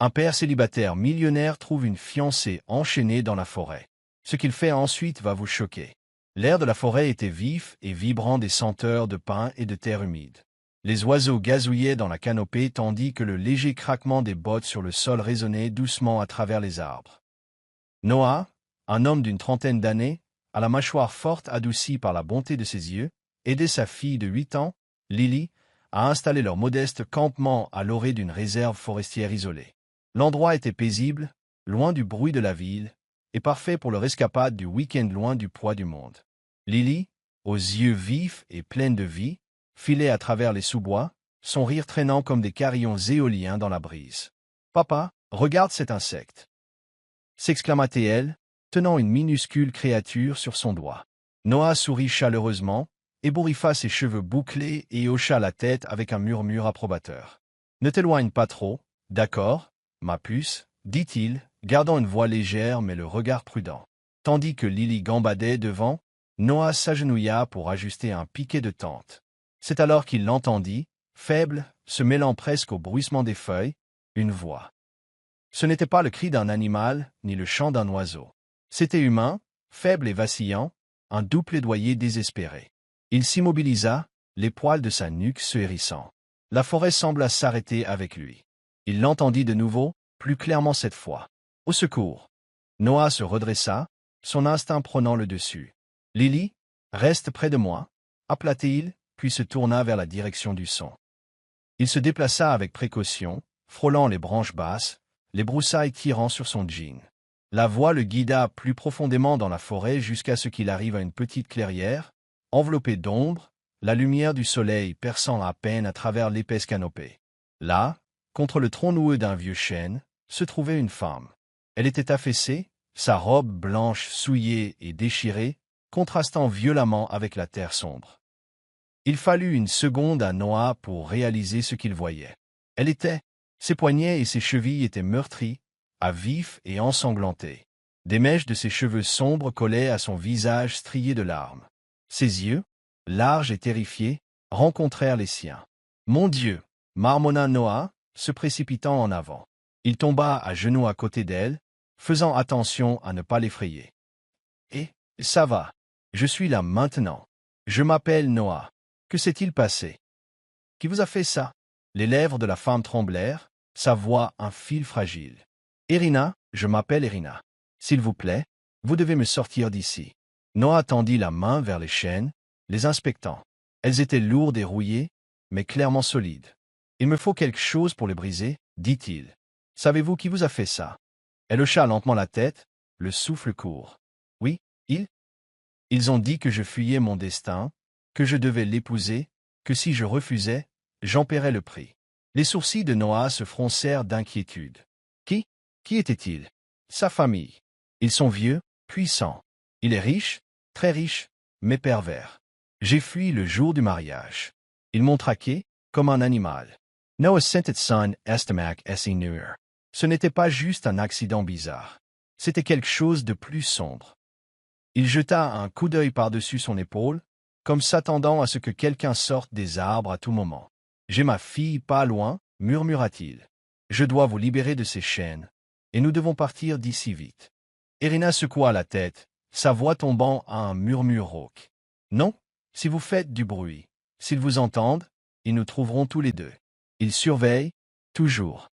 Un père célibataire millionnaire trouve une fiancée enchaînée dans la forêt. Ce qu'il fait ensuite va vous choquer. L'air de la forêt était vif et vibrant des senteurs de pin et de terre humide. Les oiseaux gazouillaient dans la canopée tandis que le léger craquement des bottes sur le sol résonnait doucement à travers les arbres. Noah, un homme d'une trentaine d'années, à la mâchoire forte adoucie par la bonté de ses yeux, aidait sa fille de 8 ans, Lily, à installer leur modeste campement à l'orée d'une réserve forestière isolée. L'endroit était paisible, loin du bruit de la ville, et parfait pour leur escapade du week-end loin du poids du monde. Lily, aux yeux vifs et pleins de vie, filait à travers les sous-bois, son rire traînant comme des carillons éoliens dans la brise. « Papa, regarde cet insecte !» s'exclama-t-elle, tenant une minuscule créature sur son doigt. Noah sourit chaleureusement, ébouriffa ses cheveux bouclés et hocha la tête avec un murmure approbateur. « Ne t'éloigne pas trop, d'accord, ma puce, dit-il, gardant une voix légère mais le regard prudent. Tandis que Lily gambadait devant, Noah s'agenouilla pour ajuster un piquet de tente. C'est alors qu'il l'entendit, faible, se mêlant presque au bruissement des feuilles, une voix. Ce n'était pas le cri d'un animal, ni le chant d'un oiseau. C'était humain, faible et vacillant, un doux plaidoyer désespéré. Il s'immobilisa, les poils de sa nuque se hérissant. La forêt sembla s'arrêter avec lui. Il l'entendit de nouveau, plus clairement cette fois. « Au secours !» Noah se redressa, son instinct prenant le dessus. « Lily, reste près de moi !» appela-t-il, puis se tourna vers la direction du son. Il se déplaça avec précaution, frôlant les branches basses, les broussailles tirant sur son jean. La voix le guida plus profondément dans la forêt jusqu'à ce qu'il arrive à une petite clairière, enveloppée d'ombre, la lumière du soleil perçant à peine à travers l'épaisse canopée. Là, contre le tronc noueux d'un vieux chêne, se trouvait une femme. Elle était affaissée, sa robe blanche souillée et déchirée, contrastant violemment avec la terre sombre. Il fallut une seconde à Noah pour réaliser ce qu'il voyait. Elle était, ses poignets et ses chevilles étaient meurtris, à vif et ensanglantés. Des mèches de ses cheveux sombres collaient à son visage strié de larmes. Ses yeux, larges et terrifiés, rencontrèrent les siens. « Mon Dieu !» marmonna Noah, se précipitant en avant. Il tomba à genoux à côté d'elle, faisant attention à ne pas l'effrayer. « Eh, ça va. Je suis là maintenant. Je m'appelle Noah. Que s'est-il passé? Qui vous a fait ça ?» Les lèvres de la femme tremblèrent, sa voix un fil fragile. « Irina, je m'appelle Irina. S'il vous plaît, vous devez me sortir d'ici. » Noah tendit la main vers les chaînes, les inspectant. Elles étaient lourdes et rouillées, mais clairement solides. « Il me faut quelque chose pour les briser, » dit-il. « Savez-vous qui vous a fait ça ?» Elle hocha lentement la tête, le souffle court. « Oui, ils ont dit que je fuyais mon destin, que je devais l'épouser, que si je refusais, j'en paierais le prix. » Les sourcils de Noah se froncèrent d'inquiétude. Qui était-il? Sa famille. Ils sont vieux, puissants. Il est riche, très riche, mais pervers. J'ai fui le jour du mariage. Ils m'ont traqué, comme un animal. Noah sentit son estomac s'énuire. Ce n'était pas juste un accident bizarre. C'était quelque chose de plus sombre. Il jeta un coup d'œil par-dessus son épaule, comme s'attendant à ce que quelqu'un sorte des arbres à tout moment. « J'ai ma fille pas loin, » murmura-t-il. « Je dois vous libérer de ces chaînes, et nous devons partir d'ici vite. » Irina secoua la tête, sa voix tombant à un murmure rauque. « Non, si vous faites du bruit, s'ils vous entendent, ils nous trouveront tous les deux. Ils surveillent, toujours. »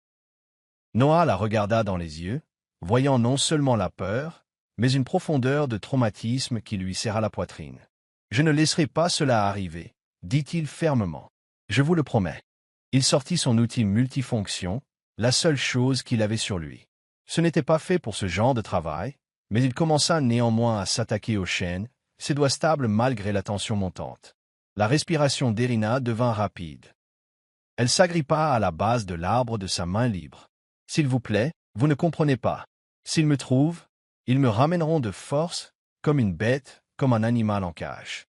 Noah la regarda dans les yeux, voyant non seulement la peur, mais une profondeur de traumatisme qui lui serra la poitrine. « Je ne laisserai pas cela arriver, » dit-il fermement. « Je vous le promets. » Il sortit son outil multifonction, la seule chose qu'il avait sur lui. Ce n'était pas fait pour ce genre de travail, mais il commença néanmoins à s'attaquer aux chaînes, ses doigts stables malgré la tension montante. La respiration d'Irina devint rapide. Elle s'agrippa à la base de l'arbre de sa main libre. « S'il vous plaît, vous ne comprenez pas. S'ils me trouvent, ils me ramèneront de force, comme une bête, comme un animal en cage. »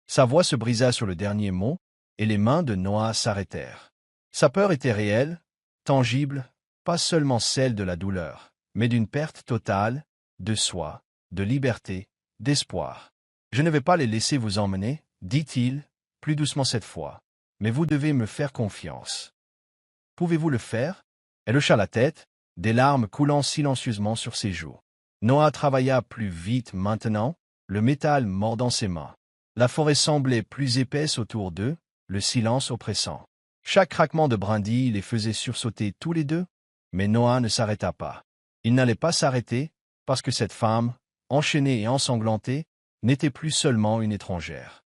Sa voix se brisa sur le dernier mot, et les mains de Noah s'arrêtèrent. Sa peur était réelle, tangible, pas seulement celle de la douleur, mais d'une perte totale, de soi, de liberté, d'espoir. « Je ne vais pas les laisser vous emmener, » dit-il, plus doucement cette fois, « mais vous devez me faire confiance. » « Pouvez-vous le faire ?» Elle hocha la tête, des larmes coulant silencieusement sur ses joues. Noah travailla plus vite maintenant, le métal mordant ses mains. La forêt semblait plus épaisse autour d'eux, le silence oppressant. Chaque craquement de brindilles les faisait sursauter tous les deux, mais Noah ne s'arrêta pas. Il n'allait pas s'arrêter, parce que cette femme, enchaînée et ensanglantée, n'était plus seulement une étrangère.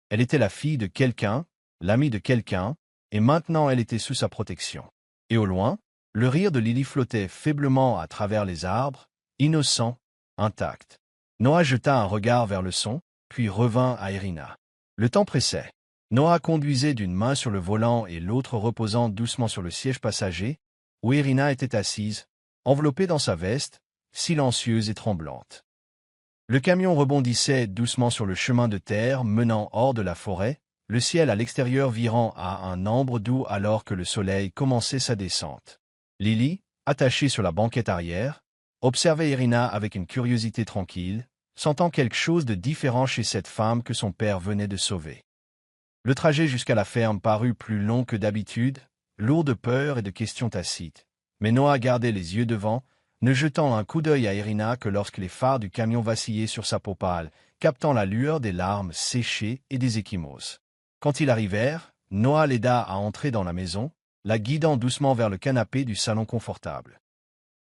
Elle était la fille de quelqu'un, l'amie de quelqu'un, et maintenant elle était sous sa protection. Et au loin, le rire de Lily flottait faiblement à travers les arbres, innocent, intact. Noah jeta un regard vers le son, puis revint à Irina. Le temps pressait. Noah conduisait d'une main sur le volant et l'autre reposant doucement sur le siège passager, où Irina était assise, enveloppée dans sa veste, silencieuse et tremblante. Le camion rebondissait doucement sur le chemin de terre menant hors de la forêt, le ciel à l'extérieur virant à un ambre doux alors que le soleil commençait sa descente. Lily, attachée sur la banquette arrière, observait Irina avec une curiosité tranquille, sentant quelque chose de différent chez cette femme que son père venait de sauver. Le trajet jusqu'à la ferme parut plus long que d'habitude, lourd de peur et de questions tacites. Mais Noah gardait les yeux devant, ne jetant un coup d'œil à Irina que lorsque les phares du camion vacillaient sur sa peau pâle, captant la lueur des larmes séchées et des ecchymoses. Quand ils arrivèrent, Noah l'aida à entrer dans la maison, la guidant doucement vers le canapé du salon confortable.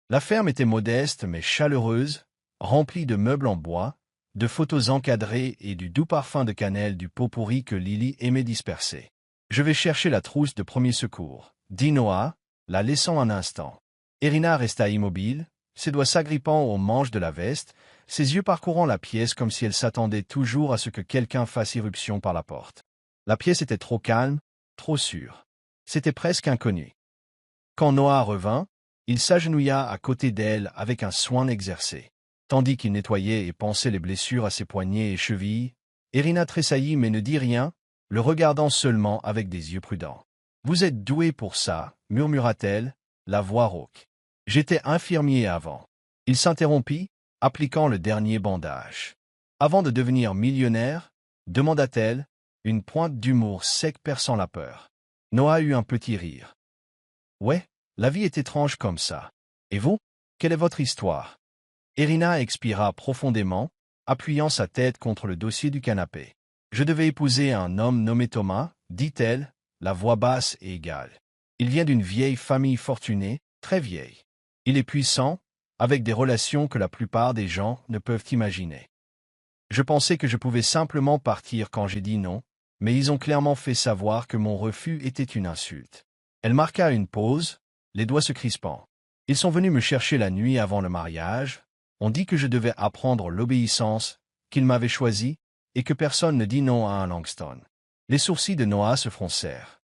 La ferme était modeste mais chaleureuse, remplie de meubles en bois, de photos encadrées et du doux parfum de cannelle du pot pourri que Lily aimait disperser. « Je vais chercher la trousse de premier secours », dit Noah, la laissant un instant. Irina resta immobile, ses doigts s'agrippant aux manches de la veste, ses yeux parcourant la pièce comme si elle s'attendait toujours à ce que quelqu'un fasse irruption par la porte. La pièce était trop calme, trop sûre. C'était presque inconnu. Quand Noah revint, il s'agenouilla à côté d'elle avec un soin exercé. Tandis qu'il nettoyait et pansait les blessures à ses poignets et chevilles, Irina tressaillit mais ne dit rien, le regardant seulement avec des yeux prudents. « Vous êtes doué pour ça, murmura-t-elle, la voix rauque. J'étais infirmier avant. » Il s'interrompit, appliquant le dernier bandage. « Avant de devenir millionnaire ?» demanda-t-elle, une pointe d'humour sec perçant la peur. Noah eut un petit rire. « Ouais, la vie est étrange comme ça. Et vous, quelle est votre histoire ?» Irina expira profondément, appuyant sa tête contre le dossier du canapé. « Je devais épouser un homme nommé Thomas, dit-elle, la voix basse et égale. Il vient d'une vieille famille fortunée, très vieille. Il est puissant, avec des relations que la plupart des gens ne peuvent imaginer. Je pensais que je pouvais simplement partir quand j'ai dit non, mais ils ont clairement fait savoir que mon refus était une insulte. » Elle marqua une pause, les doigts se crispant. « Ils sont venus me chercher la nuit avant le mariage. On dit que je devais apprendre l'obéissance, qu'ils m'avaient choisi, et que personne ne dit non à un Langston. » Les sourcils de Noah se froncèrent.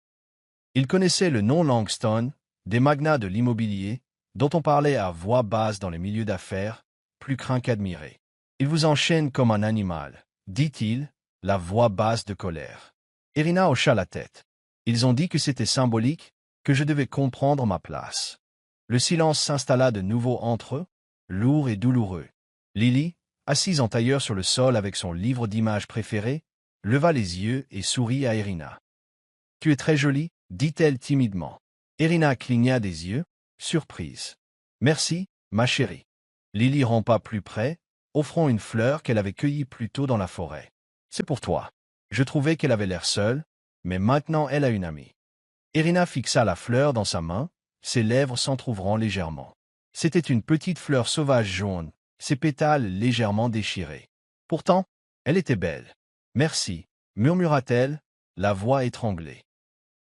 Il connaissait le nom Langston, des magnats de l'immobilier, dont on parlait à voix basse dans les milieux d'affaires, plus craint qu'admiré. « Il vous enchaîne comme un animal, dit-il, la voix basse de colère. » Irina hocha la tête. « Ils ont dit que c'était symbolique, que je devais comprendre ma place. » Le silence s'installa de nouveau entre eux, lourd et douloureux. Lily, assise en tailleur sur le sol avec son livre d'images préféré, leva les yeux et sourit à Irina. « Tu es très jolie, » dit-elle timidement. Irina cligna des yeux, surprise. « Merci, ma chérie. » Lily rampa plus près, offrant une fleur qu'elle avait cueillie plus tôt dans la forêt. « C'est pour toi. » Je trouvais qu'elle avait l'air seule, mais maintenant elle a une amie. Irina fixa la fleur dans sa main, ses lèvres s'entr'ouvrant légèrement. C'était une petite fleur sauvage jaune, ses pétales légèrement déchirés. Pourtant, elle était belle. « Merci, » murmura-t-elle, la voix étranglée.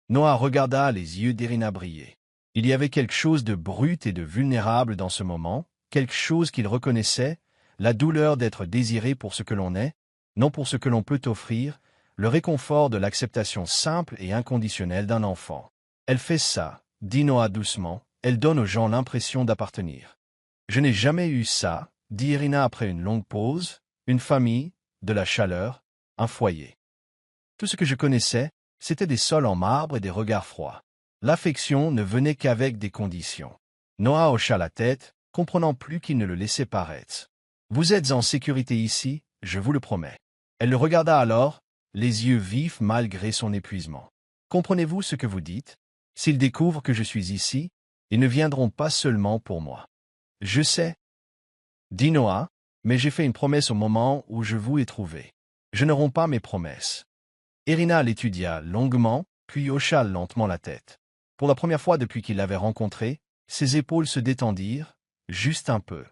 Noah regarda les yeux d'Irina briller. Il y avait quelque chose de brut et de vulnérable dans ce moment, quelque chose qu'il reconnaissait, la douleur d'être désiré pour ce que l'on est, non pour ce que l'on peut offrir, le réconfort de l'acceptation simple et inconditionnelle d'un enfant. « Elle fait ça, » dit Noah doucement, « elle donne aux gens l'impression d'appartenir. » « Je n'ai jamais eu ça, » dit Irina après une longue pause, « une famille, de la chaleur, un foyer. Tout ce que je connaissais, c'était des sols en marbre et des regards froids. L'affection ne venait qu'avec des conditions. » Noah hocha la tête, comprenant plus qu'il ne le laissait paraître. « Vous êtes en sécurité ici, je vous le promets. » Elle le regarda alors, les yeux vifs malgré son épuisement. « Comprenez-vous ce que vous dites? S'il découvre que je suis ici, Ils ne viendront pas seulement pour moi. Je sais, dit Noah, mais j'ai fait une promesse au moment où je vous ai trouvé. Je ne romps pas mes promesses. Irina l'étudia longuement, puis hocha lentement la tête. Pour la première fois depuis qu'il l'avait rencontrée, ses épaules se détendirent, juste un peu.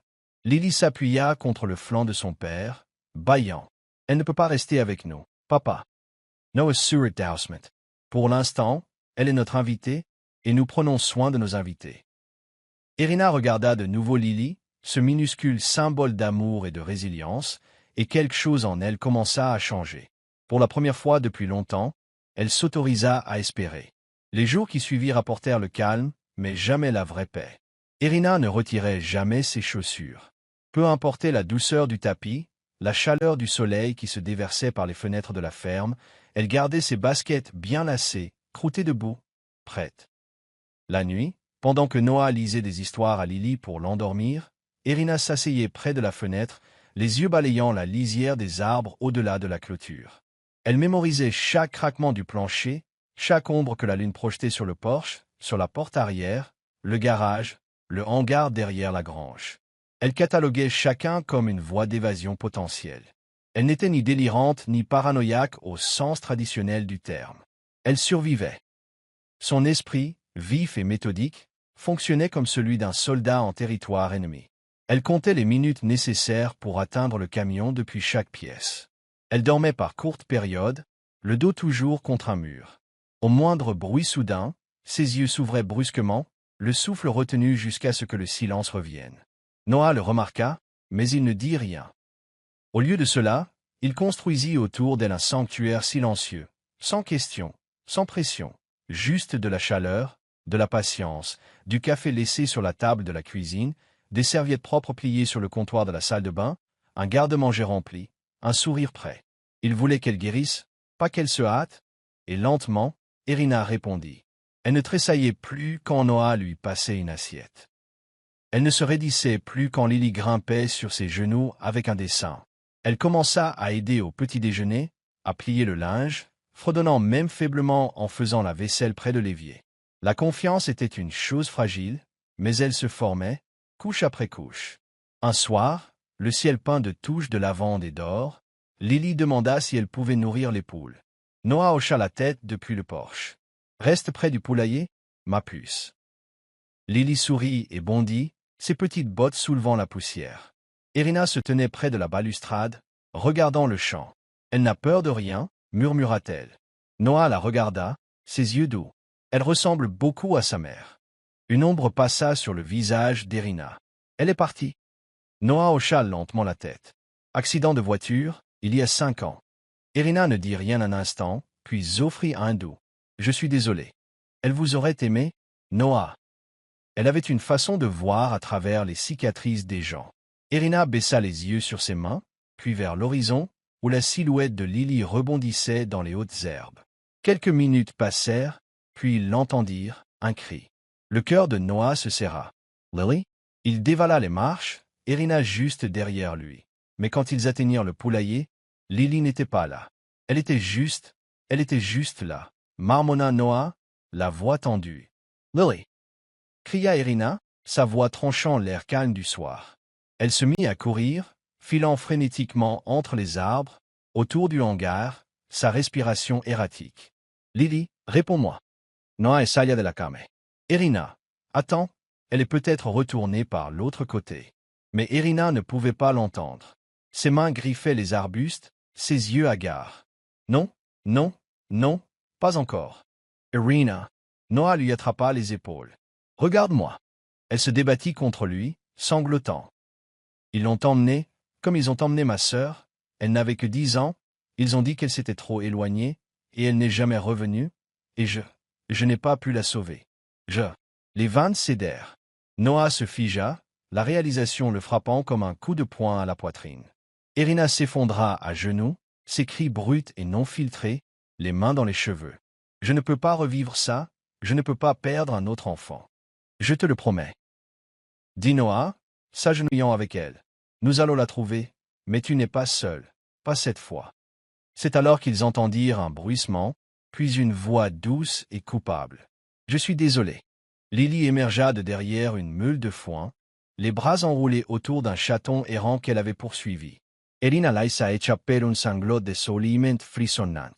Lily s'appuya contre le flanc de son père, bâillant. Elle ne peut pas rester avec nous, papa. Noah Surrey Dousement. Pour l'instant, elle est notre invitée, et nous prenons soin de nos invités. Irina regarda de nouveau Lily, ce minuscule symbole d'amour et de résilience, et quelque chose en elle commença à changer. Pour la première fois depuis longtemps, elle s'autorisa à espérer. Les jours qui suivirent apportèrent le calme, mais jamais la vraie paix. Irina ne retirait jamais ses chaussures. Peu importait la douceur du tapis, la chaleur du soleil qui se déversait par les fenêtres de la ferme, elle gardait ses baskets bien lacées, croûtées de boue, prêtes. La nuit, pendant que Noah lisait des histoires à Lily pour l'endormir, Irina s'asseyait près de la fenêtre, les yeux balayant la lisière des arbres au-delà de la clôture. Elle mémorisait chaque craquement du plancher, chaque ombre que la lune projetait sur le porche, sur la porte arrière, le garage, le hangar derrière la grange. Elle cataloguait chacun comme une voie d'évasion potentielle. Elle n'était ni délirante ni paranoïaque au sens traditionnel du terme. Elle survivait. Son esprit, vif et méthodique, fonctionnait comme celui d'un soldat en territoire ennemi. Elle comptait les minutes nécessaires pour atteindre le camion depuis chaque pièce. Elle dormait par courtes périodes, le dos toujours contre un mur. Au moindre bruit soudain, ses yeux s'ouvraient brusquement, le souffle retenu jusqu'à ce que le silence revienne. Noah le remarqua, mais il ne dit rien. Au lieu de cela, il construisit autour d'elle un sanctuaire silencieux, sans question, sans pression, juste de la chaleur, de la patience, du café laissé sur la table de la cuisine, des serviettes propres pliées sur le comptoir de la salle de bain, un garde-manger rempli, un sourire prêt. Il voulait qu'elle guérisse, pas qu'elle se hâte, et lentement, Irina répondit. Elle ne tressaillait plus quand Noah lui passait une assiette. Elle ne se raidissait plus quand Lily grimpait sur ses genoux avec un dessin. Elle commença à aider au petit déjeuner, à plier le linge, fredonnant même faiblement en faisant la vaisselle près de l'évier. La confiance était une chose fragile, mais elle se formait, couche après couche. Un soir, le ciel peint de touches de lavande et d'or, Lily demanda si elle pouvait nourrir les poules. Noah hocha la tête depuis le porche. « Reste près du poulailler, ma puce. » Lily sourit et bondit, ses petites bottes soulevant la poussière. Irina se tenait près de la balustrade, regardant le champ. « Elle n'a peur de rien, » murmura-t-elle. Noah la regarda, ses yeux doux. Elle ressemble beaucoup à sa mère. Une ombre passa sur le visage d'Irina. Elle est partie. Noah hocha lentement la tête. Accident de voiture, il y a 5 ans. Irina ne dit rien un instant, puis offrit un doux. Je suis désolé. Elle vous aurait aimé, Noah. Elle avait une façon de voir à travers les cicatrices des gens. Irina baissa les yeux sur ses mains, puis vers l'horizon, où la silhouette de Lily rebondissait dans les hautes herbes. Quelques minutes passèrent, puis ils l'entendirent, un cri. Le cœur de Noah se serra. Lily? Il dévala les marches, Irina juste derrière lui. Mais quand ils atteignirent le poulailler, Lily n'était pas là. Elle était juste là. Marmonna Noah, la voix tendue. Lily! Cria Irina, sa voix tranchant l'air calme du soir. Elle se mit à courir, filant frénétiquement entre les arbres, autour du hangar, sa respiration erratique. Lily, réponds-moi. Noah essaya de la calmer. Irina, attends, elle est peut-être retournée par l'autre côté. Mais Irina ne pouvait pas l'entendre. Ses mains griffaient les arbustes, ses yeux hagards. Non, non, non, pas encore. Irina. Noah lui attrapa les épaules. Regarde-moi. Elle se débattit contre lui, sanglotant. Ils l'ont emmenée, comme ils ont emmené ma sœur. Elle n'avait que 10 ans. Ils ont dit qu'elle s'était trop éloignée, et elle n'est jamais revenue, et je n'ai pas pu la sauver. Les vannes cédèrent. Noah se figea, la réalisation le frappant comme un coup de poing à la poitrine. Irina s'effondra à genoux, ses cris bruts et non filtrés, les mains dans les cheveux. Je ne peux pas revivre ça, je ne peux pas perdre un autre enfant. Je te le promets. Dit Noah, s'agenouillant avec elle. Nous allons la trouver, mais tu n'es pas seul, pas cette fois. C'est alors qu'ils entendirent un bruissement, puis une voix douce et coupable. Je suis désolé. Lily émergea de derrière une meule de foin, les bras enroulés autour d'un chaton errant qu'elle avait poursuivi. Irina laissa échapper un sanglot désolement frissonnant.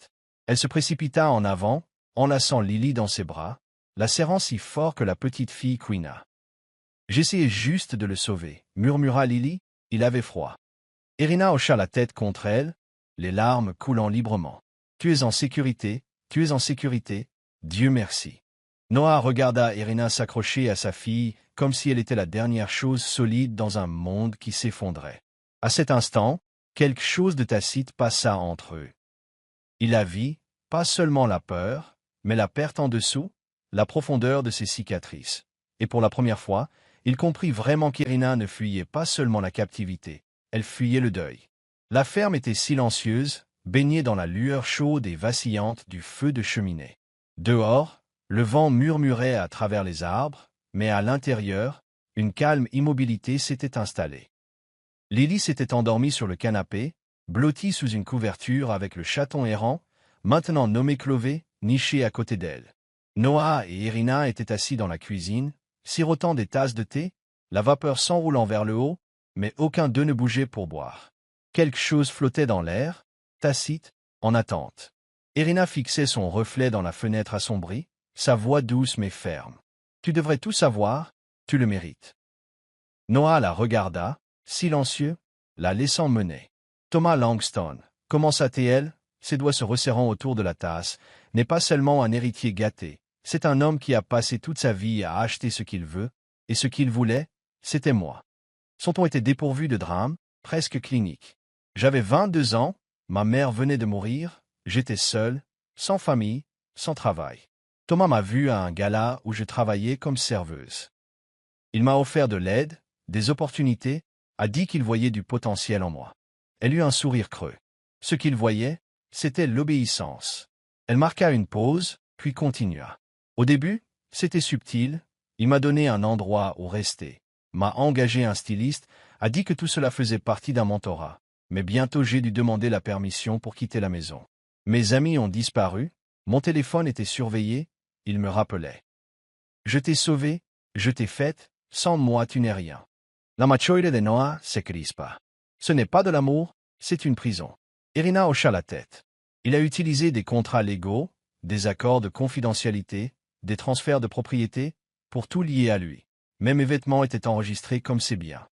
Elle se précipita en avant, enlaçant Lily dans ses bras, la serrant si fort que la petite fille couina. « J'essayais juste de le sauver, » murmura Lily, il avait froid. Irina hocha la tête contre elle, les larmes coulant librement. « Tu es en sécurité, tu es en sécurité, Dieu merci. » Noah regarda Irina s'accrocher à sa fille comme si elle était la dernière chose solide dans un monde qui s'effondrait. À cet instant, quelque chose de tacite passa entre eux. Il la vit, pas seulement la peur, mais la perte en dessous, la profondeur de ses cicatrices. Et pour la première fois, il comprit vraiment qu'Irina ne fuyait pas seulement la captivité, elle fuyait le deuil. La ferme était silencieuse, baignée dans la lueur chaude et vacillante du feu de cheminée. Dehors, le vent murmurait à travers les arbres, mais à l'intérieur, une calme immobilité s'était installée. Lily s'était endormie sur le canapé, blottie sous une couverture avec le chaton errant, maintenant nommé Clové, niché à côté d'elle. Noah et Irina étaient assis dans la cuisine, sirotant des tasses de thé, la vapeur s'enroulant vers le haut, mais aucun d'eux ne bougeait pour boire. Quelque chose flottait dans l'air, tacite, en attente. Irina fixait son reflet dans la fenêtre assombrie, sa voix douce mais ferme. « Tu devrais tout savoir, tu le mérites. » Noah la regarda, silencieux, la laissant mener. Thomas Langston, commença-t-elle, ses doigts se resserrant autour de la tasse, n'est pas seulement un héritier gâté, c'est un homme qui a passé toute sa vie à acheter ce qu'il veut, et ce qu'il voulait, c'était moi. Son ton était dépourvu de drame, presque clinique. J'avais 22 ans, ma mère venait de mourir, j'étais seul, sans famille, sans travail. Thomas m'a vu à un gala où je travaillais comme serveuse. Il m'a offert de l'aide, des opportunités, a dit qu'il voyait du potentiel en moi. Elle eut un sourire creux. Ce qu'il voyait, c'était l'obéissance. Elle marqua une pause, puis continua. Au début, c'était subtil, il m'a donné un endroit où rester, m'a engagé un styliste, a dit que tout cela faisait partie d'un mentorat, mais bientôt j'ai dû demander la permission pour quitter la maison. Mes amis ont disparu, mon téléphone était surveillé, il me rappelait. Je t'ai sauvé, je t'ai faite, sans moi tu n'es rien. La machoire de Noah se crispa. Ce n'est pas de l'amour, c'est une prison. Irina hocha la tête. Il a utilisé des contrats légaux, des accords de confidentialité, des transferts de propriété, pour tout lier à lui. Même mes vêtements étaient enregistrés comme ses biens.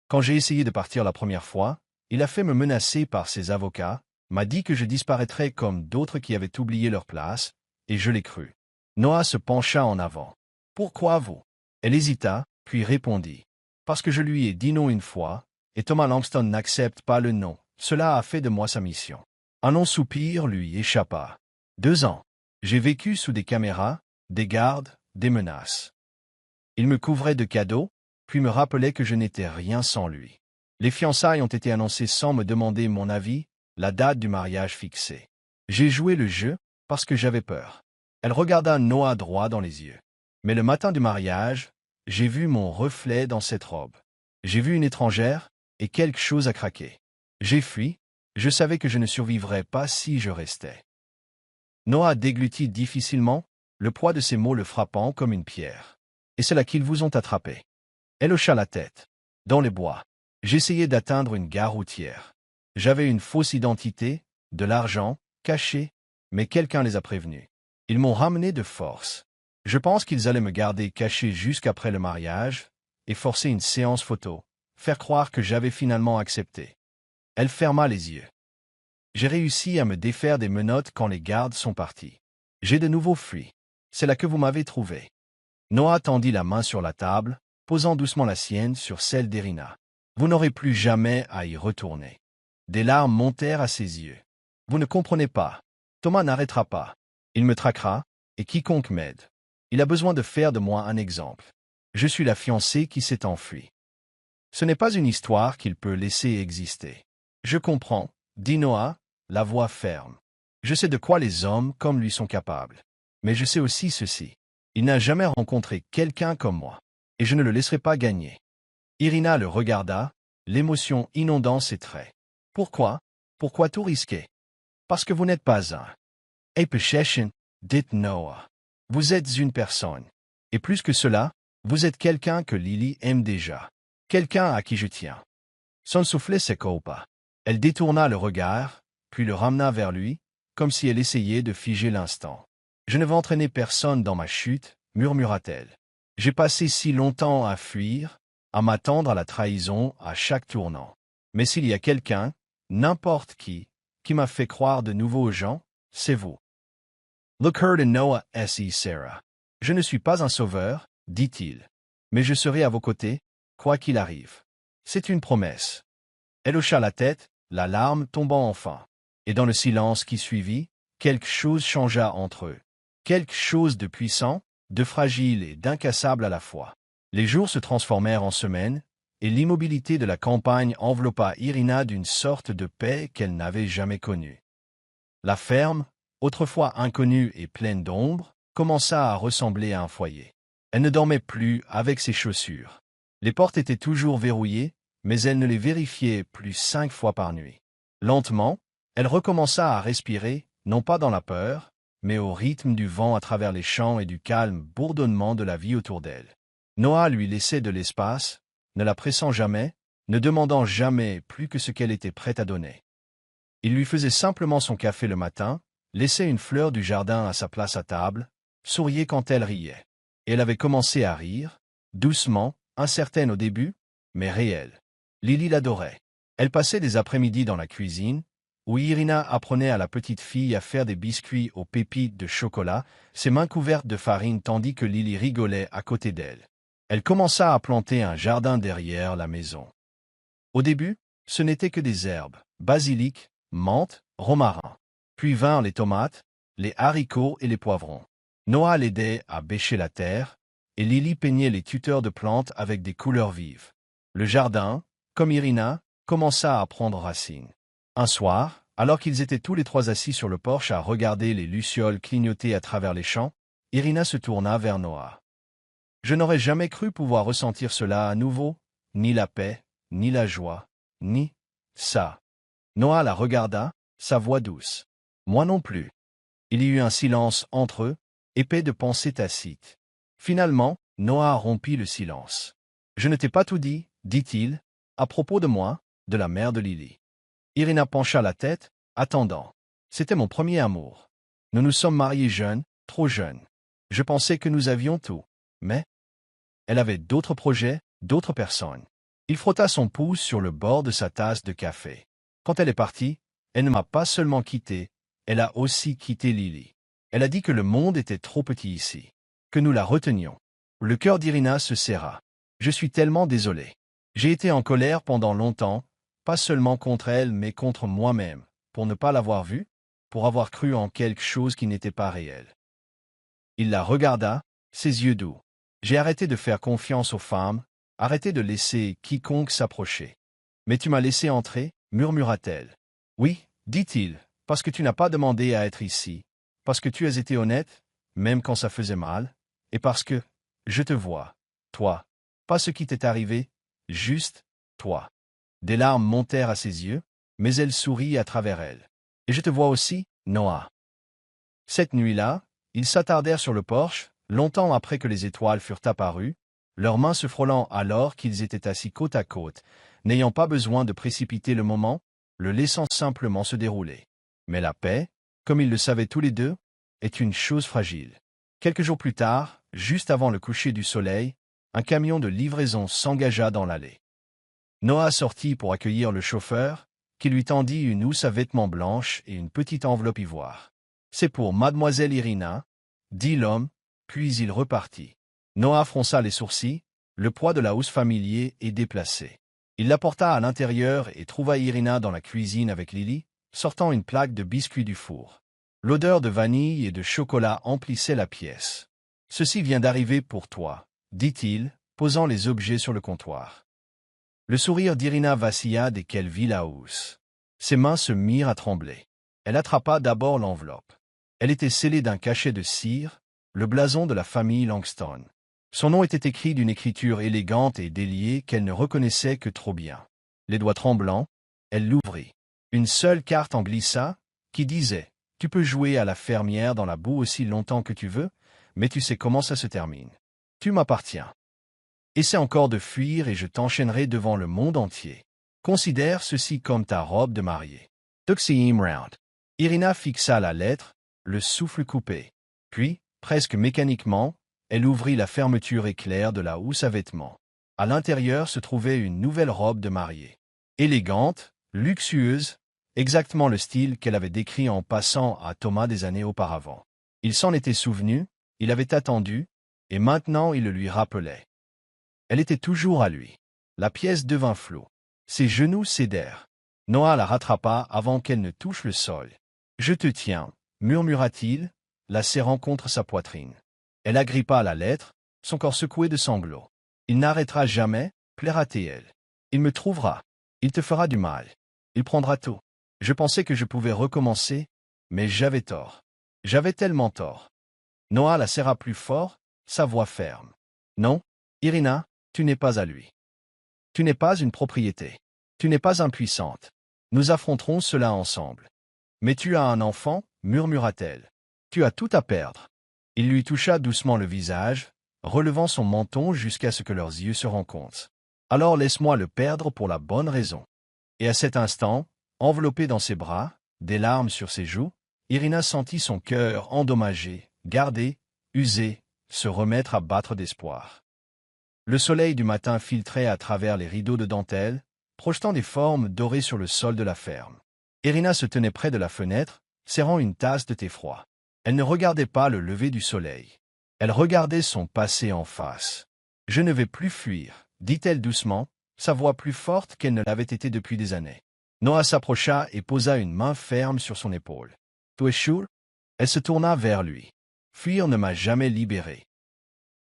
Quand j'ai essayé de partir la première fois, il a fait me menacer par ses avocats, m'a dit que je disparaîtrais comme d'autres qui avaient oublié leur place, et je l'ai cru. Noah se pencha en avant. « Pourquoi vous ?» Elle hésita, puis répondit. « Parce que je lui ai dit non une fois, et Thomas Langston n'accepte pas le non. Cela a fait de moi sa mission. » Un long soupir lui échappa. 2 ans. J'ai vécu sous des caméras, des gardes, des menaces. Il me couvrait de cadeaux, puis me rappelait que je n'étais rien sans lui. Les fiançailles ont été annoncées sans me demander mon avis, la date du mariage fixée. J'ai joué le jeu parce que j'avais peur. Elle regarda Noah droit dans les yeux. Mais le matin du mariage, j'ai vu mon reflet dans cette robe. J'ai vu une étrangère, et quelque chose a craqué. J'ai fui, je savais que je ne survivrais pas si je restais. Noah déglutit difficilement, le poids de ses mots le frappant comme une pierre. Et c'est là qu'ils vous ont attrapé. Elle hocha la tête. Dans les bois. J'essayais d'atteindre une gare routière. J'avais une fausse identité, de l'argent, caché, mais quelqu'un les a prévenus. Ils m'ont ramené de force. Je pense qu'ils allaient me garder caché jusqu'après le mariage, et forcer une séance photo, faire croire que j'avais finalement accepté. Elle ferma les yeux. J'ai réussi à me défaire des menottes quand les gardes sont partis. J'ai de nouveau fui. C'est là que vous m'avez trouvé. Noah tendit la main sur la table, posant doucement la sienne sur celle d'Irina. Vous n'aurez plus jamais à y retourner. Des larmes montèrent à ses yeux. Vous ne comprenez pas. Thomas n'arrêtera pas. Il me traquera, et quiconque m'aide. Il a besoin de faire de moi un exemple. Je suis la fiancée qui s'est enfuie. Ce n'est pas une histoire qu'il peut laisser exister. Je comprends, dit Noah, la voix ferme. Je sais de quoi les hommes comme lui sont capables. Mais je sais aussi ceci. Il n'a jamais rencontré quelqu'un comme moi. Et je ne le laisserai pas gagner. Irina le regarda, l'émotion inondant ses traits. Pourquoi? Pourquoi tout risquer? Parce que vous n'êtes pas un. Epecheshen, dit Noah. Vous êtes une personne. Et plus que cela, vous êtes quelqu'un que Lily aime déjà. Quelqu'un à qui je tiens. Son soufflet s'écoupa. Elle détourna le regard, puis le ramena vers lui, comme si elle essayait de figer l'instant. Je ne veux entraîner personne dans ma chute, murmura-t-elle. J'ai passé si longtemps à fuir, à m'attendre à la trahison à chaque tournant. Mais s'il y a quelqu'un, n'importe qui m'a fait croire de nouveau aux gens, c'est vous. Look her and Noah S.E. Sarah. Je ne suis pas un sauveur, dit-il. Mais je serai à vos côtés, quoi qu'il arrive. C'est une promesse. Elle hocha la tête, la larme tombant enfin. Et dans le silence qui suivit, quelque chose changea entre eux. Quelque chose de puissant, de fragile et d'incassable à la fois. Les jours se transformèrent en semaines, et l'immobilité de la campagne enveloppa Irina d'une sorte de paix qu'elle n'avait jamais connue. La ferme, autrefois inconnue et pleine d'ombre, commença à ressembler à un foyer. Elle ne dormait plus avec ses chaussures. Les portes étaient toujours verrouillées, mais elle ne les vérifiait plus 5 fois par nuit. Lentement, elle recommença à respirer, non pas dans la peur, mais au rythme du vent à travers les champs et du calme bourdonnement de la vie autour d'elle. Noah lui laissait de l'espace, ne la pressant jamais, ne demandant jamais plus que ce qu'elle était prête à donner. Il lui faisait simplement son café le matin, laissait une fleur du jardin à sa place à table, souriait quand elle riait. Et elle avait commencé à rire, doucement, incertaine au début, mais réelle. Lily l'adorait. Elle passait des après-midi dans la cuisine, où Irina apprenait à la petite fille à faire des biscuits aux pépites de chocolat, ses mains couvertes de farine tandis que Lily rigolait à côté d'elle. Elle commença à planter un jardin derrière la maison. Au début, ce n'était que des herbes, basilic, menthe, romarin. Puis vinrent les tomates, les haricots et les poivrons. Noah l'aidait à bêcher la terre, et Lily peignait les tuteurs de plantes avec des couleurs vives. Le jardin, comme Irina, commença à prendre racine. Un soir, alors qu'ils étaient tous les trois assis sur le porche à regarder les lucioles clignoter à travers les champs, Irina se tourna vers Noah. « Je n'aurais jamais cru pouvoir ressentir cela à nouveau, ni la paix, ni la joie, ni ça. » Noah la regarda, sa voix douce. « Moi non plus. » Il y eut un silence entre eux, épais de pensées tacites. Finalement, Noah rompit le silence. « Je ne t'ai pas tout dit, dit-il, à propos de moi, de la mère de Lily. » Irina pencha la tête, attendant. « C'était mon premier amour. Nous nous sommes mariés jeunes, trop jeunes. Je pensais que nous avions tout. Mais elle avait d'autres projets, d'autres personnes. » Il frotta son pouce sur le bord de sa tasse de café. « Quand elle est partie, elle ne m'a pas seulement quitté, elle a aussi quitté Lily. Elle a dit que le monde était trop petit ici, que nous la retenions. » Le cœur d'Irina se serra. « Je suis tellement désolé. J'ai été en colère pendant longtemps, pas seulement contre elle mais contre moi-même, pour ne pas l'avoir vue, pour avoir cru en quelque chose qui n'était pas réel. » Il la regarda, ses yeux doux. « J'ai arrêté de faire confiance aux femmes, arrêté de laisser quiconque s'approcher. Mais tu m'as laissé entrer, murmura-t-elle. Oui, dit-il, parce que tu n'as pas demandé à être ici, parce que tu as été honnête, même quand ça faisait mal, et parce que, je te vois, toi, pas ce qui t'est arrivé, juste, toi. » Des larmes montèrent à ses yeux, mais elle sourit à travers elles. « Et je te vois aussi, Noah. » Cette nuit-là, ils s'attardèrent sur le porche, longtemps après que les étoiles furent apparues, leurs mains se frôlant alors qu'ils étaient assis côte à côte, n'ayant pas besoin de précipiter le moment, le laissant simplement se dérouler. Mais la paix, comme ils le savaient tous les deux, est une chose fragile. Quelques jours plus tard, juste avant le coucher du soleil, un camion de livraison s'engagea dans l'allée. Noah sortit pour accueillir le chauffeur, qui lui tendit une housse à vêtements blanches et une petite enveloppe ivoire. « C'est pour mademoiselle Irina, » dit l'homme, puis il repartit. Noah fronça les sourcils, le poids de la housse familier et déplacé. Il l'apporta à l'intérieur et trouva Irina dans la cuisine avec Lily, sortant une plaque de biscuits du four. L'odeur de vanille et de chocolat emplissait la pièce. « Ceci vient d'arriver pour toi, » dit-il, posant les objets sur le comptoir. Le sourire d'Irina vacilla dès qu'elle vit la housse. Ses mains se mirent à trembler. Elle attrapa d'abord l'enveloppe. Elle était scellée d'un cachet de cire, le blason de la famille Langston. Son nom était écrit d'une écriture élégante et déliée qu'elle ne reconnaissait que trop bien. Les doigts tremblants, elle l'ouvrit. Une seule carte en glissa, qui disait « Tu peux jouer à la fermière dans la boue aussi longtemps que tu veux, mais tu sais comment ça se termine. » Tu m'appartiens. Essaie encore de fuir et je t'enchaînerai devant le monde entier. Considère ceci comme ta robe de mariée. Deuxième round. Irina fixa la lettre, le souffle coupé. Puis, presque mécaniquement, elle ouvrit la fermeture éclair de la housse à vêtements. À l'intérieur se trouvait une nouvelle robe de mariée. Élégante, luxueuse, exactement le style qu'elle avait décrit en passant à Thomas des années auparavant. Il s'en était souvenu, il avait attendu, et maintenant il le lui rappelait. Elle était toujours à lui. La pièce devint floue. Ses genoux cédèrent. Noah la rattrapa avant qu'elle ne touche le sol. « Je te tiens », murmura-t-il, la serrant contre sa poitrine. Elle agrippa la lettre, son corps secoué de sanglots. « Il n'arrêtera jamais, plaira-t-elle. Il me trouvera. Il te fera du mal. Il prendra tout. Je pensais que je pouvais recommencer, mais j'avais tort. J'avais tellement tort. » Noah la serra plus fort, sa voix ferme. « Non, Irina, tu n'es pas à lui. Tu n'es pas une propriété. Tu n'es pas impuissante. Nous affronterons cela ensemble. Mais tu as un enfant, murmura-t-elle. Tu as tout à perdre. » Il lui toucha doucement le visage, relevant son menton jusqu'à ce que leurs yeux se rencontrent. « Alors laisse-moi le perdre pour la bonne raison. » Et à cet instant, enveloppée dans ses bras, des larmes sur ses joues, Irina sentit son cœur endommagé, gardé, usé, se remettre à battre d'espoir. Le soleil du matin filtrait à travers les rideaux de dentelle, projetant des formes dorées sur le sol de la ferme. Irina se tenait près de la fenêtre, serrant une tasse de thé froid. Elle ne regardait pas le lever du soleil. Elle regardait son passé en face. « Je ne vais plus fuir », dit-elle doucement, sa voix plus forte qu'elle ne l'avait été depuis des années. Noah s'approcha et posa une main ferme sur son épaule. « Tu es sûr ?» Elle se tourna vers lui. « Fuir ne m'a jamais libéré.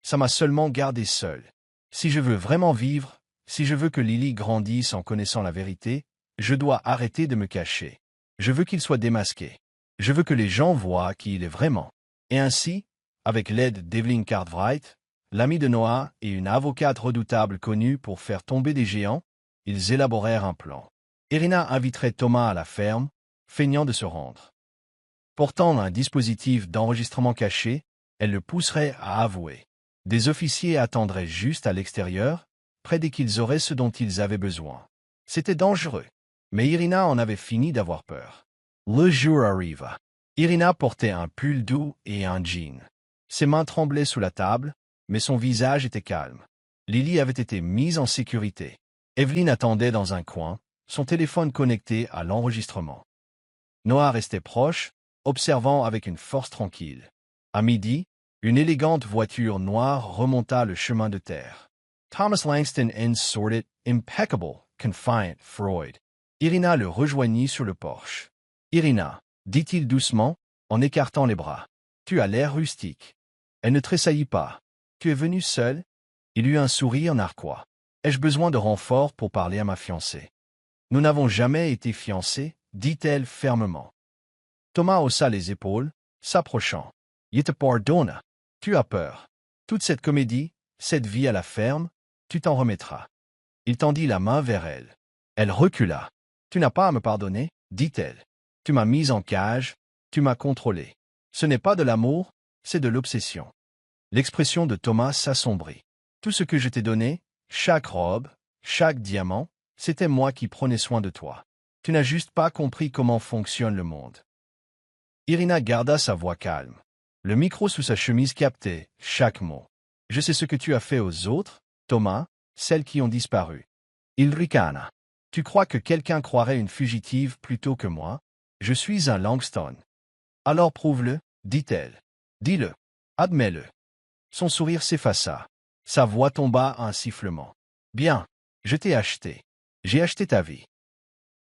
Ça m'a seulement gardé seul. Si je veux vraiment vivre, si je veux que Lily grandisse en connaissant la vérité, je dois arrêter de me cacher. Je veux qu'il soit démasqué. Je veux que les gens voient qui il est vraiment. » Et ainsi, avec l'aide d'Evelyn Cartwright, l'amie de Noah et une avocate redoutable connue pour faire tomber des géants, ils élaborèrent un plan. Irina inviterait Thomas à la ferme, feignant de se rendre. Portant un dispositif d'enregistrement caché, elle le pousserait à avouer. Des officiers attendraient juste à l'extérieur, près dès qu'ils auraient ce dont ils avaient besoin. C'était dangereux, mais Irina en avait fini d'avoir peur. Le jour arriva. Irina portait un pull doux et un jean. Ses mains tremblaient sous la table, mais son visage était calme. Lily avait été mise en sécurité. Evelyn attendait dans un coin, son téléphone connecté à l'enregistrement. Noah restait proche, observant avec une force tranquille. À midi, une élégante voiture noire remonta le chemin de terre. Thomas Langston and sorted, impeccable, confiant, Freud. Irina le rejoignit sur le porche. « Irina, » dit-il doucement, en écartant les bras. « Tu as l'air rustique. » Elle ne tressaillit pas. « Tu es venue seule ?» Il eut un sourire narquois. « Ai-je besoin de renfort pour parler à ma fiancée ?»« Nous n'avons jamais été fiancés, » dit-elle fermement. Thomas haussa les épaules, s'approchant. « Je te pardonne. Tu as peur. Toute cette comédie, cette vie à la ferme, tu t'en remettras. » Il tendit la main vers elle. Elle recula. « Tu n'as pas à me pardonner, » dit-elle. « Tu m'as mise en cage, tu m'as contrôlé. Ce n'est pas de l'amour, c'est de l'obsession. » L'expression de Thomas s'assombrit. « Tout ce que je t'ai donné, chaque robe, chaque diamant, c'était moi qui prenais soin de toi. Tu n'as juste pas compris comment fonctionne le monde. » Irina garda sa voix calme. Le micro sous sa chemise captait chaque mot. « Je sais ce que tu as fait aux autres, Thomas, celles qui ont disparu. » Il ricana. « Tu crois que quelqu'un croirait une fugitive plutôt que moi? Je suis un Langston. »« Alors prouve-le, » dit-elle. « Dis-le. Admets-le. » Son sourire s'effaça. Sa voix tomba à un sifflement. « Bien, je t'ai acheté. J'ai acheté ta vie.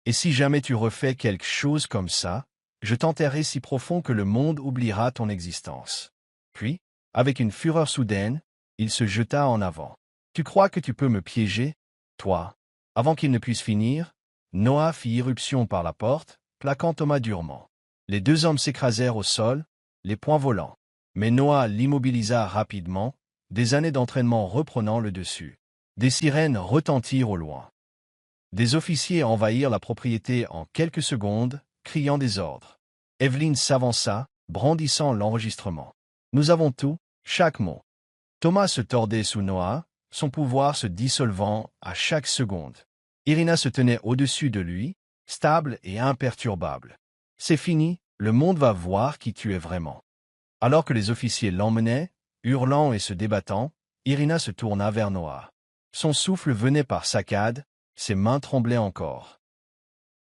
Et si jamais tu refais quelque chose comme ça, je t'enterrerai si profond que le monde oubliera ton existence. » Puis, avec une fureur soudaine, il se jeta en avant. « Tu crois que tu peux me piéger, toi? » Avant qu'il ne puisse finir, Noah fit irruption par la porte, plaquant Thomas durement. Les deux hommes s'écrasèrent au sol, les poings volants. Mais Noah l'immobilisa rapidement, des années d'entraînement reprenant le dessus. Des sirènes retentirent au loin. Des officiers envahirent la propriété en quelques secondes, criant des ordres. Evelyn s'avança, brandissant l'enregistrement. « Nous avons tout, chaque mot. » Thomas se tordait sous Noah, son pouvoir se dissolvant à chaque seconde. Irina se tenait au-dessus de lui, stable et imperturbable. C'est fini, le monde va voir qui tu es vraiment. Alors que les officiers l'emmenaient, hurlant et se débattant, Irina se tourna vers Noah. Son souffle venait par saccades, ses mains tremblaient encore.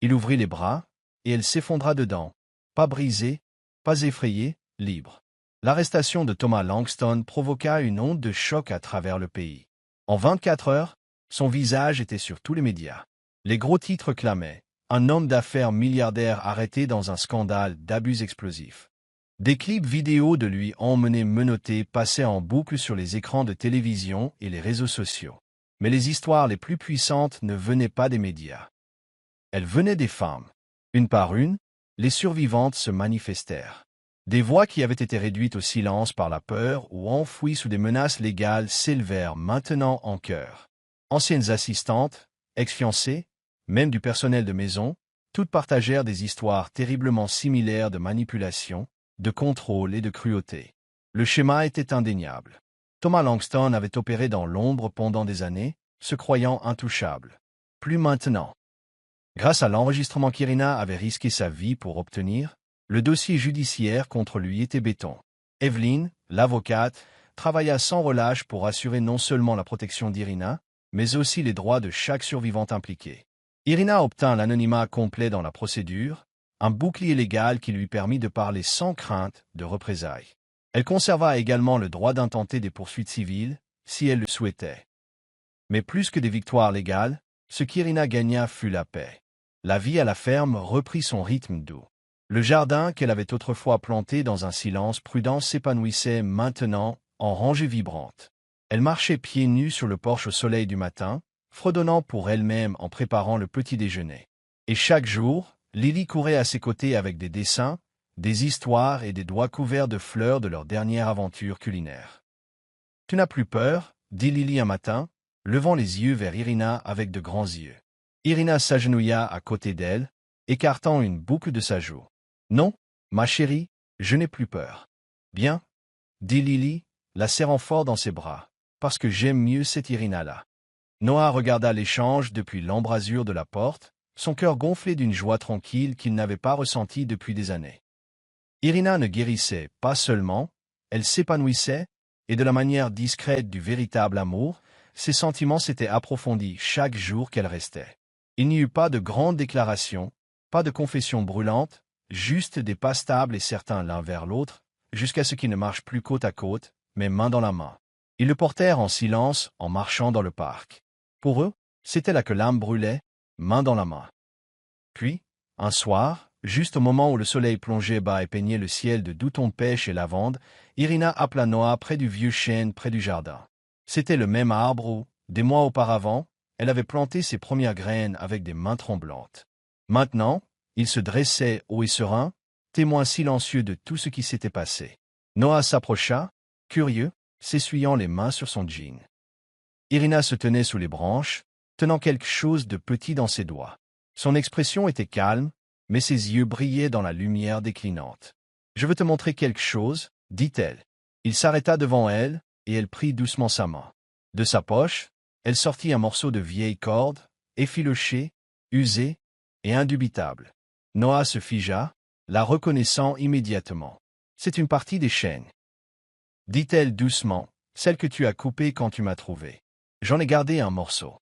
Il ouvrit les bras, et elle s'effondra dedans, pas brisée, pas effrayée, libre. L'arrestation de Thomas Langston provoqua une onde de choc à travers le pays. En 24 heures, son visage était sur tous les médias. Les gros titres clamaient « Un homme d'affaires milliardaire arrêté dans un scandale d'abus explosifs ». Des clips vidéo de lui emmené menotté passaient en boucle sur les écrans de télévision et les réseaux sociaux. Mais les histoires les plus puissantes ne venaient pas des médias. Elles venaient des femmes. Une par une, les survivantes se manifestèrent. Des voix qui avaient été réduites au silence par la peur ou enfouies sous des menaces légales s'élevèrent maintenant en chœur. Anciennes assistantes, ex-fiancées, même du personnel de maison, toutes partagèrent des histoires terriblement similaires de manipulation, de contrôle et de cruauté. Le schéma était indéniable. Thomas Langston avait opéré dans l'ombre pendant des années, se croyant intouchable. Plus maintenant. Grâce à l'enregistrement qu'Irina avait risqué sa vie pour obtenir, le dossier judiciaire contre lui était béton. Evelyn, l'avocate, travailla sans relâche pour assurer non seulement la protection d'Irina, mais aussi les droits de chaque survivante impliquée. Irina obtint l'anonymat complet dans la procédure, un bouclier légal qui lui permit de parler sans crainte de représailles. Elle conserva également le droit d'intenter des poursuites civiles, si elle le souhaitait. Mais plus que des victoires légales, ce qu'Irina gagna fut la paix. La vie à la ferme reprit son rythme doux. Le jardin qu'elle avait autrefois planté dans un silence prudent s'épanouissait maintenant en rangées vibrantes. Elle marchait pieds nus sur le porche au soleil du matin, fredonnant pour elle-même en préparant le petit déjeuner. Et chaque jour, Lily courait à ses côtés avec des dessins, des histoires et des doigts couverts de fleurs de leur dernière aventure culinaire. « Tu n'as plus peur ?» dit Lily un matin, levant les yeux vers Irina avec de grands yeux. Irina s'agenouilla à côté d'elle, écartant une boucle de sa joue. « Non, ma chérie, je n'ai plus peur. »« Bien, » dit Lily, la serrant fort dans ses bras, « parce que j'aime mieux cette Irina-là. » Noah regarda l'échange depuis l'embrasure de la porte, son cœur gonflé d'une joie tranquille qu'il n'avait pas ressentie depuis des années. Irina ne guérissait pas seulement, elle s'épanouissait, et de la manière discrète du véritable amour, ses sentiments s'étaient approfondis chaque jour qu'elle restait. Il n'y eut pas de grandes déclarations, pas de confessions brûlantes, juste des pas stables et certains l'un vers l'autre, jusqu'à ce qu'ils ne marchent plus côte à côte, mais main dans la main. Ils le portèrent en silence en marchant dans le parc. Pour eux, c'était là que l'âme brûlait, main dans la main. Puis, un soir, juste au moment où le soleil plongeait bas et peignait le ciel de doux tons pêche et lavande, Irina appela Noah près du vieux chêne près du jardin. C'était le même arbre où, des mois auparavant, elle avait planté ses premières graines avec des mains tremblantes. Maintenant, il se dressait haut et serein, témoin silencieux de tout ce qui s'était passé. Noah s'approcha, curieux, s'essuyant les mains sur son jean. Irina se tenait sous les branches, tenant quelque chose de petit dans ses doigts. Son expression était calme, mais ses yeux brillaient dans la lumière déclinante. « Je veux te montrer quelque chose, » dit-elle. Il s'arrêta devant elle, et elle prit doucement sa main. De sa poche, elle sortit un morceau de vieille corde, effiloché, usé et indubitable. Noah se figea, la reconnaissant immédiatement. « C'est une partie des chaînes. » dit-elle doucement, « celle que tu as coupée quand tu m'as trouvé. J'en ai gardé un morceau. »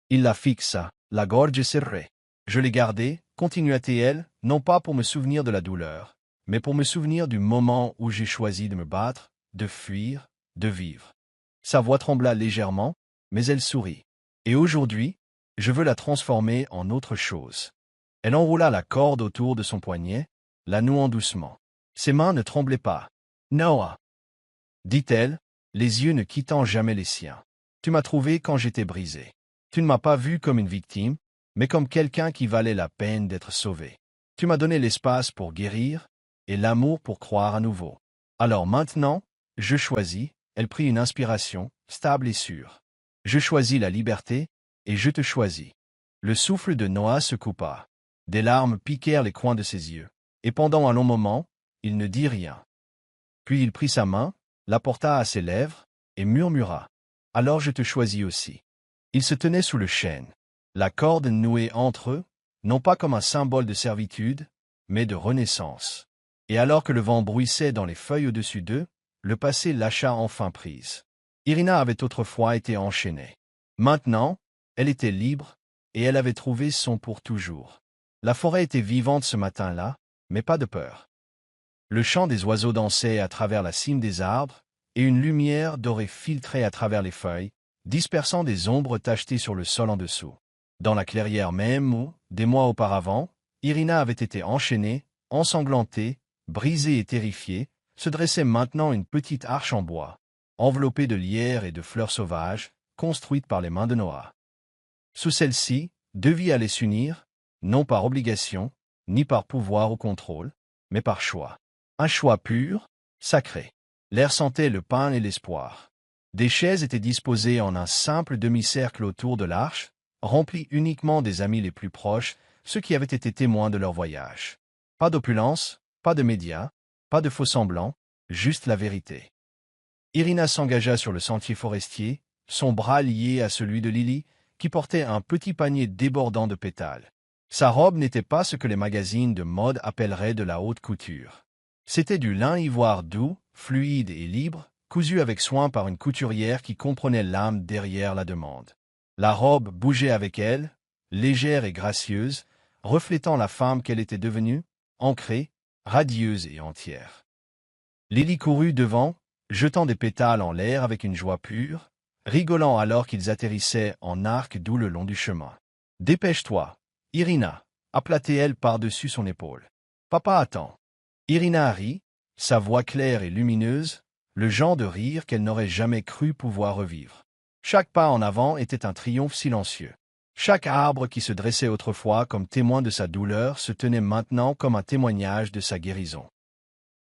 Il la fixa, la gorge serrée. « Je l'ai gardé, » continua-t-elle, « non pas pour me souvenir de la douleur, mais pour me souvenir du moment où j'ai choisi de me battre, de fuir, de vivre. » Sa voix trembla légèrement, mais elle sourit. « Et aujourd'hui, je veux la transformer en autre chose. » Elle enroula la corde autour de son poignet, la nouant doucement. Ses mains ne tremblaient pas. « Noah, » dit-elle, les yeux ne quittant jamais les siens. « Tu m'as trouvé quand j'étais brisé. Tu ne m'as pas vu comme une victime, mais comme quelqu'un qui valait la peine d'être sauvé. Tu m'as donné l'espace pour guérir, et l'amour pour croire à nouveau. Alors maintenant, je choisis, » elle prit une inspiration, stable et sûre. « Je choisis la liberté, et je te choisis. » Le souffle de Noah se coupa. Des larmes piquèrent les coins de ses yeux, et pendant un long moment, il ne dit rien. Puis il prit sa main, la porta à ses lèvres, et murmura. « Alors je te choisis aussi. » Ils se tenaient sous le chêne, la corde nouée entre eux, non pas comme un symbole de servitude, mais de renaissance. Et alors que le vent bruissait dans les feuilles au-dessus d'eux, le passé lâcha enfin prise. Irina avait autrefois été enchaînée. Maintenant, elle était libre, et elle avait trouvé son pour toujours. La forêt était vivante ce matin-là, mais pas de peur. Le chant des oiseaux dansait à travers la cime des arbres, et une lumière dorée filtrait à travers les feuilles, dispersant des ombres tachetées sur le sol en dessous. Dans la clairière même où, des mois auparavant, Irina avait été enchaînée, ensanglantée, brisée et terrifiée, se dressait maintenant une petite arche en bois, enveloppée de lierre et de fleurs sauvages, construite par les mains de Noah. Sous celle-ci, deux vies allaient s'unir, non par obligation, ni par pouvoir ou contrôle, mais par choix. Un choix pur, sacré. L'air sentait le pain et l'espoir. Des chaises étaient disposées en un simple demi-cercle autour de l'arche, remplies uniquement des amis les plus proches, ceux qui avaient été témoins de leur voyage. Pas d'opulence, pas de médias, pas de faux-semblants, juste la vérité. Irina s'engagea sur le sentier forestier, son bras lié à celui de Lily, qui portait un petit panier débordant de pétales. Sa robe n'était pas ce que les magazines de mode appelleraient de la haute couture. C'était du lin ivoire doux, fluide et libre, cousu avec soin par une couturière qui comprenait l'âme derrière la demande. La robe bougeait avec elle, légère et gracieuse, reflétant la femme qu'elle était devenue, ancrée, radieuse et entière. Lily courut devant, jetant des pétales en l'air avec une joie pure, rigolant alors qu'ils atterrissaient en arc doux le long du chemin. « Dépêche-toi, Irina » appelait-elle par-dessus son épaule. « Papa attend. » Irina rit, sa voix claire et lumineuse, le genre de rire qu'elle n'aurait jamais cru pouvoir revivre. Chaque pas en avant était un triomphe silencieux. Chaque arbre qui se dressait autrefois comme témoin de sa douleur se tenait maintenant comme un témoignage de sa guérison.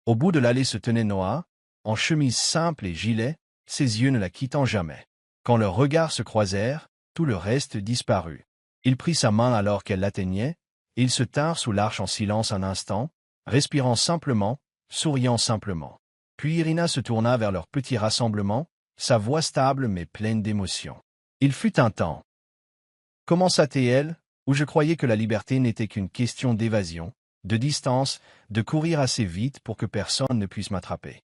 Au bout de l'allée se tenait Noah, en chemise simple et gilet, ses yeux ne la quittant jamais. Quand leurs regards se croisèrent, tout le reste disparut. Il prit sa main alors qu'elle l'atteignait, et ils se tinrent sous l'arche en silence un instant, respirant simplement, souriant simplement. Puis Irina se tourna vers leur petit rassemblement, sa voix stable mais pleine d'émotion. Il fut un temps, commença-t-elle, où je croyais que la liberté n'était qu'une question d'évasion, de distance, de courir assez vite pour que personne ne puisse m'attraper.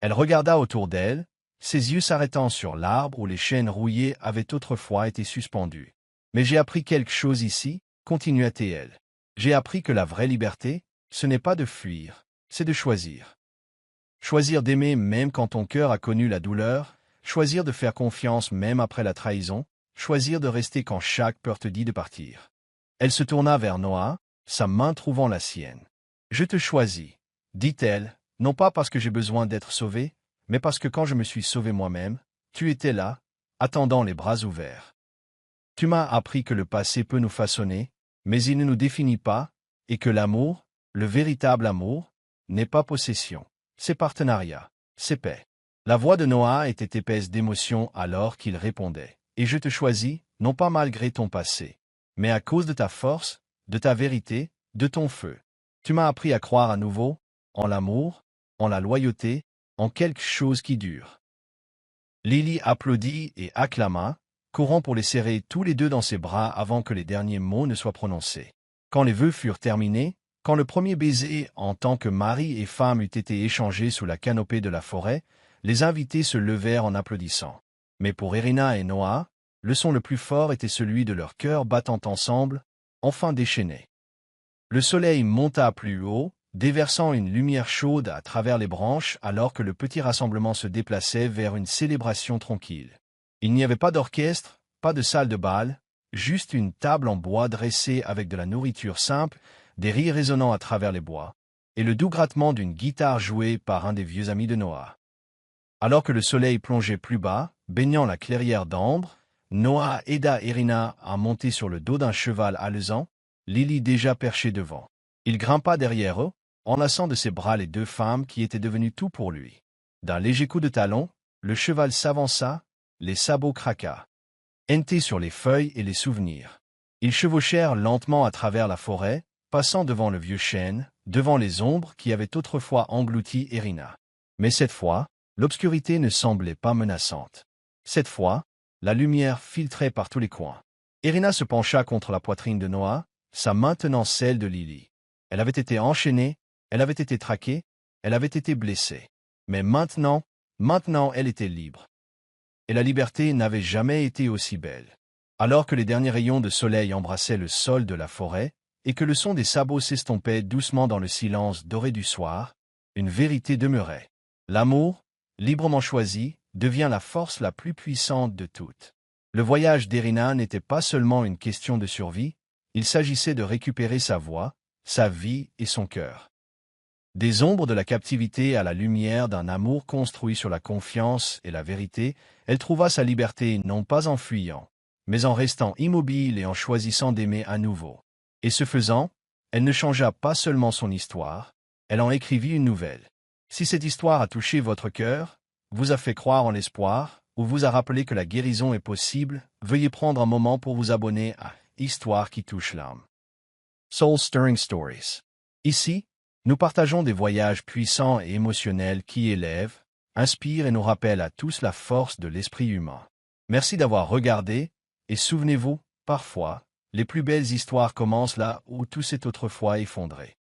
Elle regarda autour d'elle, ses yeux s'arrêtant sur l'arbre où les chaînes rouillées avaient autrefois été suspendues. « Mais j'ai appris quelque chose ici, continua-t-elle. J'ai appris que la vraie liberté, ce n'est pas de fuir, c'est de choisir. Choisir d'aimer même quand ton cœur a connu la douleur, choisir de faire confiance même après la trahison, choisir de rester quand chaque peur te dit de partir. » Elle se tourna vers Noah, sa main trouvant la sienne. « Je te choisis, dit-elle, non pas parce que j'ai besoin d'être sauvée, mais parce que quand je me suis sauvé moi-même, tu étais là, attendant les bras ouverts. Tu m'as appris que le passé peut nous façonner, mais il ne nous définit pas, et que l'amour, le véritable amour, n'est pas possession, c'est partenariat, c'est paix. » La voix de Noah était épaisse d'émotion alors qu'il répondait. « Et je te choisis, non pas malgré ton passé, mais à cause de ta force, de ta vérité, de ton feu. Tu m'as appris à croire à nouveau, en l'amour, en la loyauté, en quelque chose qui dure. » Lily applaudit et acclama, courant pour les serrer tous les deux dans ses bras avant que les derniers mots ne soient prononcés. Quand les vœux furent terminés, quand le premier baiser en tant que mari et femme eut été échangé sous la canopée de la forêt, les invités se levèrent en applaudissant. Mais pour Irina et Noah, le son le plus fort était celui de leurs cœurs battant ensemble, enfin déchaînés. Le soleil monta plus haut, déversant une lumière chaude à travers les branches alors que le petit rassemblement se déplaçait vers une célébration tranquille. Il n'y avait pas d'orchestre, pas de salle de bal, juste une table en bois dressée avec de la nourriture simple, des rires résonnant à travers les bois, et le doux grattement d'une guitare jouée par un des vieux amis de Noah. Alors que le soleil plongeait plus bas, baignant la clairière d'ambre, Noah aida Irina à monter sur le dos d'un cheval alezan, Lily déjà perchée devant. Il grimpa derrière eux, enlaçant de ses bras les deux femmes qui étaient devenues tout pour lui. D'un léger coup de talon, le cheval s'avança, les sabots craqua. Hentés sur les feuilles et les souvenirs. Ils chevauchèrent lentement à travers la forêt, passant devant le vieux chêne, devant les ombres qui avaient autrefois englouti Irina. Mais cette fois, L'obscurité ne semblait pas menaçante. Cette fois, la lumière filtrait par tous les coins. Irina se pencha contre la poitrine de Noah, sa main tenant celle de Lily. Elle avait été enchaînée, elle avait été traquée, elle avait été blessée. Mais maintenant elle était libre. Et la liberté n'avait jamais été aussi belle. Alors que les derniers rayons de soleil embrassaient le sol de la forêt, et que le son des sabots s'estompait doucement dans le silence doré du soir, une vérité demeurait. L'amour, librement choisi, devient la force la plus puissante de toutes. Le voyage d'Irina n'était pas seulement une question de survie, il s'agissait de récupérer sa voix, sa vie et son cœur. Des ombres de la captivité à la lumière d'un amour construit sur la confiance et la vérité, elle trouva sa liberté non pas en fuyant, mais en restant immobile et en choisissant d'aimer à nouveau. Et ce faisant, elle ne changea pas seulement son histoire, elle en écrivit une nouvelle. Si cette histoire a touché votre cœur, vous a fait croire en l'espoir, ou vous a rappelé que la guérison est possible, veuillez prendre un moment pour vous abonner à Histoire qui touche l'âme. Soul Stirring Stories. Ici, nous partageons des voyages puissants et émotionnels qui élèvent, inspirent et nous rappellent à tous la force de l'esprit humain. Merci d'avoir regardé, et souvenez-vous, parfois, les plus belles histoires commencent là où tout s'est autrefois effondré.